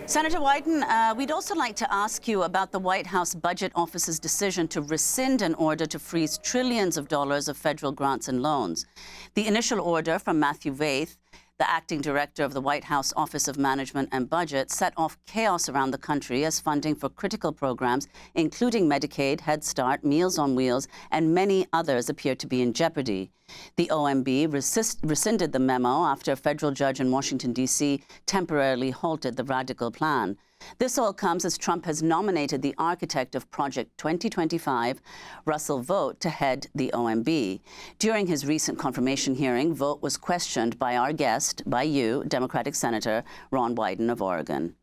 Senator Wyden, we'd also like to ask you about the White House Budget Office's decision to rescind an order to freeze trillions of dollars of federal grants and loans. The initial order from Matthew Vaith, the acting director of the White House Office of Management and Budget, set off chaos around the country as funding for critical programs, including Medicaid, Head Start, Meals on Wheels, and many others appeared to be in jeopardy. The OMB rescinded the memo after a federal judge in Washington, D.C. temporarily halted the radical plan. This all comes as Trump has nominated the architect of Project 2025, Russell Vought, to head the OMB. During his recent confirmation hearing, Vought was questioned by our guest, by you, Democratic Senator Ron Wyden of Oregon.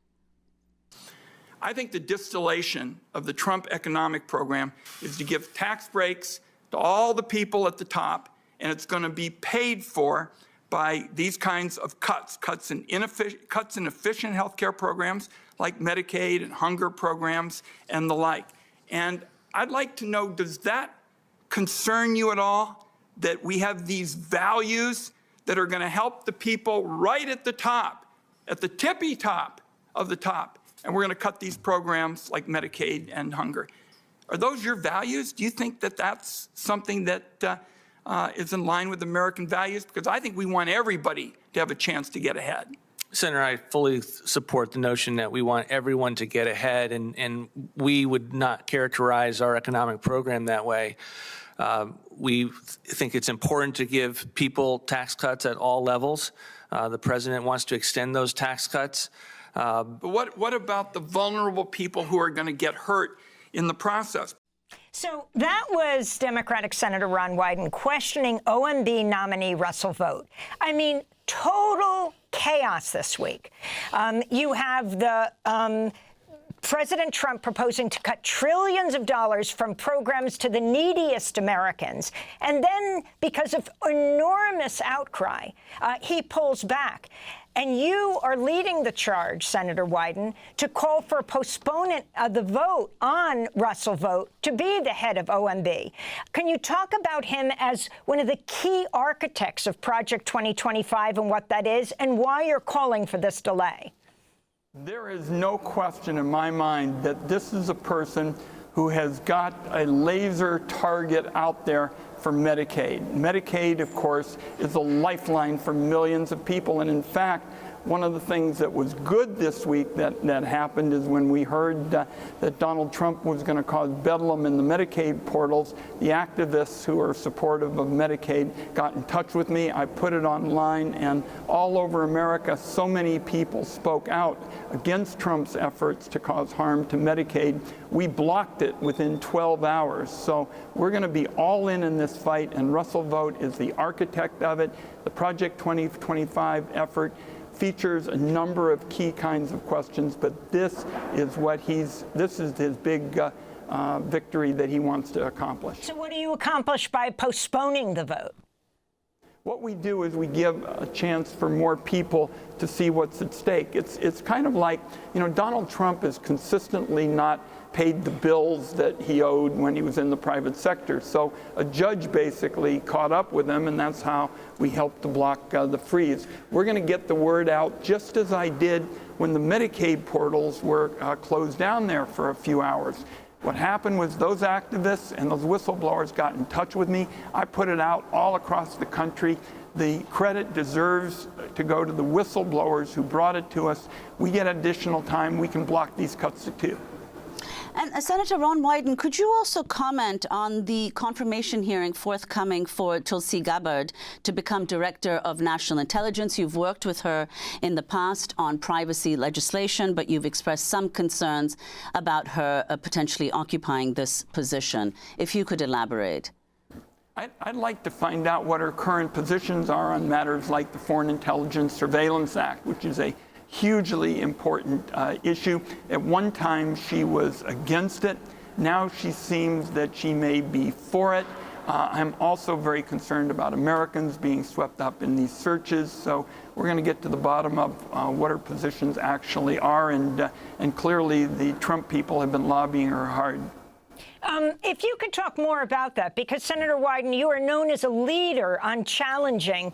I think the distillation of the Trump economic program is to give tax breaks to all the people at the top, and it's going to be paid for by these kinds of cuts in efficient health care programs like Medicaid and hunger programs and the like. And I'd like to know, does that concern you at all, that we have these values that are going to help the people right at the top, at the tippy top of the top, and we're going to cut these programs like Medicaid and hunger? Are those your values? Do you think that that's something that is in line with American values? Because I think we want everybody to have a chance to get ahead. Senator, I fully support the notion that we want everyone to get ahead, and we would not characterize our economic program that way. We think it's important to give people tax cuts at all levels. The president wants to extend those tax cuts. But what about the vulnerable people who are going to get hurt in the process? So that was Democratic Senator Ron Wyden questioning OMB nominee Russell Vought. I mean, total chaos this week. You have the President Trump proposing to cut trillions of dollars from programs to the neediest Americans. And then, because of enormous outcry, he pulls back. And you are leading the charge, Senator Wyden, to call for a postponement of the vote on Russell Vought to be the head of OMB. Can you talk about him as one of the key architects of Project 2025 and what that is, and why you're calling for this delay? There is no question in my mind that this is a person who has got a laser target out there for Medicaid. Medicaid, of course, is a lifeline for millions of people. And in fact, one of the things that was good this week that happened is when we heard that Donald Trump was going to cause bedlam in the Medicaid portals, the activists who are supportive of Medicaid got in touch with me. I put it online, and all over America, so many people spoke out against Trump's efforts to cause harm to Medicaid. We blocked it within 12 hours. So we're going to be all in this fight, and Russell Vought is the architect of it. The Project 2025 effort features a number of key kinds of questions, but this is his big victory that he wants to accomplish. So what do you accomplish by postponing the vote? What we do is we give a chance for more people to see what's at stake. It's kind of like, Donald Trump has consistently not paid the bills that he owed when he was in the private sector. So a judge basically caught up with him, and that's how we helped to block the freeze. We're going to get the word out, just as I did when the Medicaid portals were closed down there for a few hours. What happened was those activists and those whistleblowers got in touch with me. I put it out all across the country. The credit deserves to go to the whistleblowers who brought it to us. We get additional time. We can block these cuts too. And Senator Ron Wyden, could you also comment on the confirmation hearing forthcoming for Tulsi Gabbard to become Director of National Intelligence? You've worked with her in the past on privacy legislation, but you've expressed some concerns about her potentially occupying this position. If you could elaborate. I'd like to find out what her current positions are on matters like the Foreign Intelligence Surveillance Act, which is a hugely important issue. At one time, she was against it. Now she seems that she may be for it. I'm also very concerned about Americans being swept up in these searches. So we're going to get to the bottom of what her positions actually are. And clearly, the Trump people have been lobbying her hard. If you could talk more about that, because Senator Wyden, you are known as a leader on challenging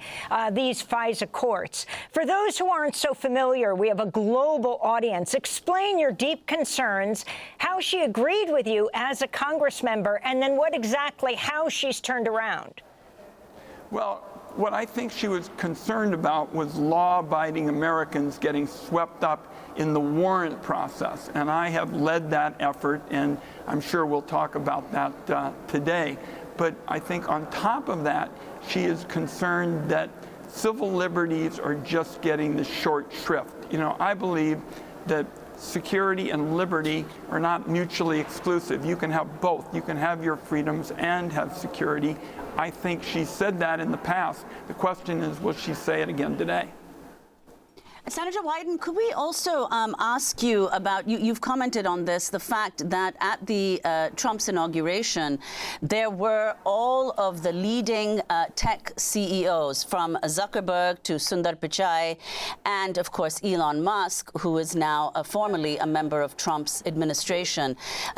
these FISA courts. For those who aren't so familiar, we have a global audience. Explain your deep concerns, how she agreed with you as a Congress member, and then how she's turned around. Well, what I think she was concerned about was law-abiding Americans getting swept up in the warrant process. And I have led that effort, and I'm sure we'll talk about that today. But I think on top of that, she is concerned that civil liberties are just getting the short shrift. You know, I believe that security and liberty are not mutually exclusive. You can have both. You can have your freedoms and have security. I think she said that in the past. The question is, will she say it again today? Senator Wyden, could we also ask you about, you've commented on this, the fact that at the Trump's inauguration, there were all of the leading tech CEOs, from Zuckerberg to Sundar Pichai, and of course Elon Musk, who is now formally a member of Trump's administration.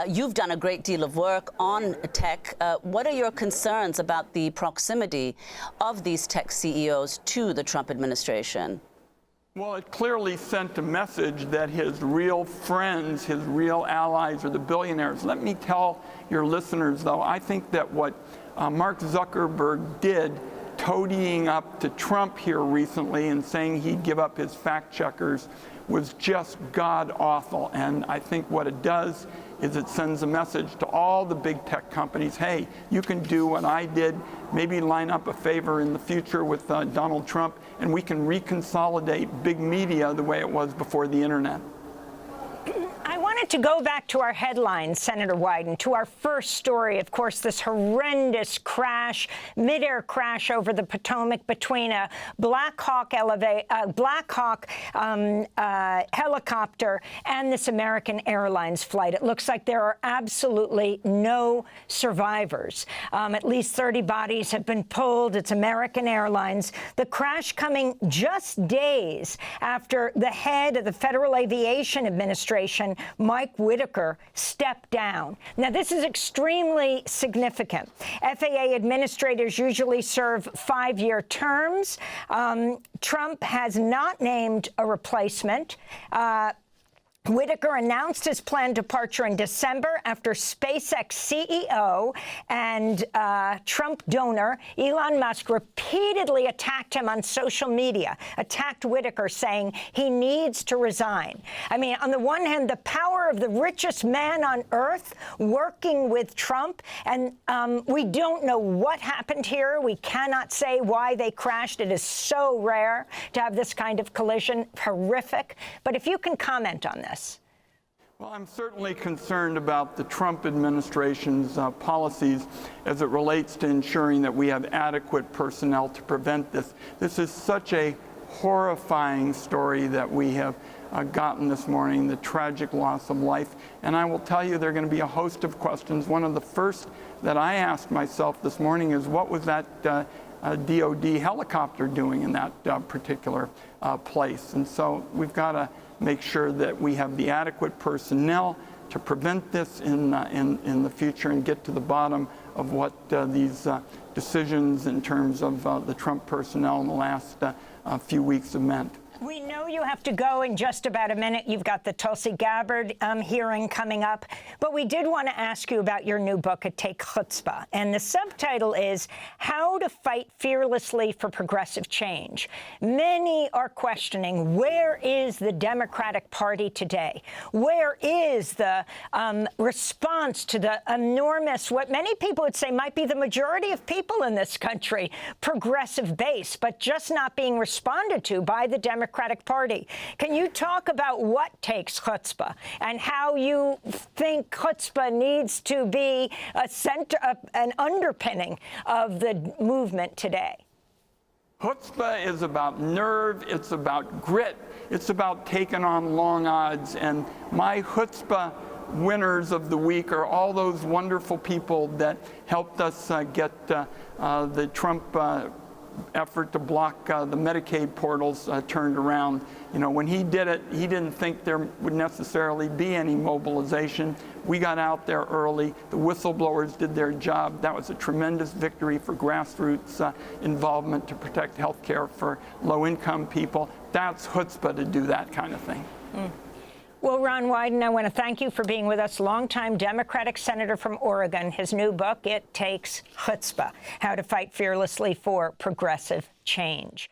You've done a great deal of work on tech. What are your concerns about the proximity of these tech CEOs to the Trump administration? Well, it clearly sent a message that his real friends, his real allies are the billionaires. Let me tell your listeners, though, I think that what Mark Zuckerberg did, toadying up to Trump here recently and saying he'd give up his fact checkers, was just god-awful. And I think what it does is it sends a message to all the big tech companies, hey, you can do what I did, maybe line up a favor in the future with Donald Trump, and we can reconsolidate big media the way it was before the internet. I wanted to go back to our headlines, Senator Wyden, to our first story, of course, this horrendous crash, midair crash over the Potomac between a Black Hawk helicopter and this American Airlines flight. It looks like there are absolutely no survivors. At least 30 bodies have been pulled. It's American Airlines. The crash coming just days after the head of the Federal Aviation Administration, Mike Whitaker, stepped down. Now, this is extremely significant. FAA administrators usually serve 5-year terms. Trump has not named a replacement. Whitaker announced his planned departure in December after SpaceX CEO and Trump donor Elon Musk repeatedly attacked him on social media, attacked Whitaker, saying he needs to resign. I mean, on the one hand, the power of the richest man on earth working with Trump, and we don't know what happened here. We cannot say why they crashed. It is so rare to have this kind of collision. Horrific. But if you can comment on this. Well, I'm certainly concerned about the Trump administration's policies as it relates to ensuring that we have adequate personnel to prevent this. This is such a horrifying story that we have gotten this morning, the tragic loss of life. And I will tell you, there are going to be a host of questions. One of the first that I asked myself this morning is, what was that DOD helicopter doing in that particular place? And so we've got to make sure that we have the adequate personnel to prevent this in the future and get to the bottom of what these decisions in terms of the Trump personnel in the last few weeks have meant. We know you have to go in just about a minute. You've got the Tulsi Gabbard hearing coming up. But we did want to ask you about your new book, It Takes Chutzpah. And the subtitle is How to Fight Fearlessly for Progressive Change. Many are questioning, where is the Democratic Party today? Where is the response to the enormous, what many people would say might be the majority of people in this country, progressive base, but just not being responded to by the Democratic Party? Can you talk about what takes chutzpah and how you think chutzpah needs to be a center, an underpinning of the movement today? Chutzpah is about nerve, it's about grit, it's about taking on long odds. And my chutzpah winners of the week are all those wonderful people that helped us get the Trump effort to block the Medicaid portals turned around. You know, when he did it, he didn't think there would necessarily be any mobilization. We got out there early. The whistleblowers did their job. That was a tremendous victory for grassroots involvement to protect health care for low-income people. That's chutzpah to do that kind of thing. Well, Ron Wyden, I want to thank you for being with us. Longtime Democratic senator from Oregon. His new book, It Takes Chutzpah: How to Fight Fearlessly for Progressive Change.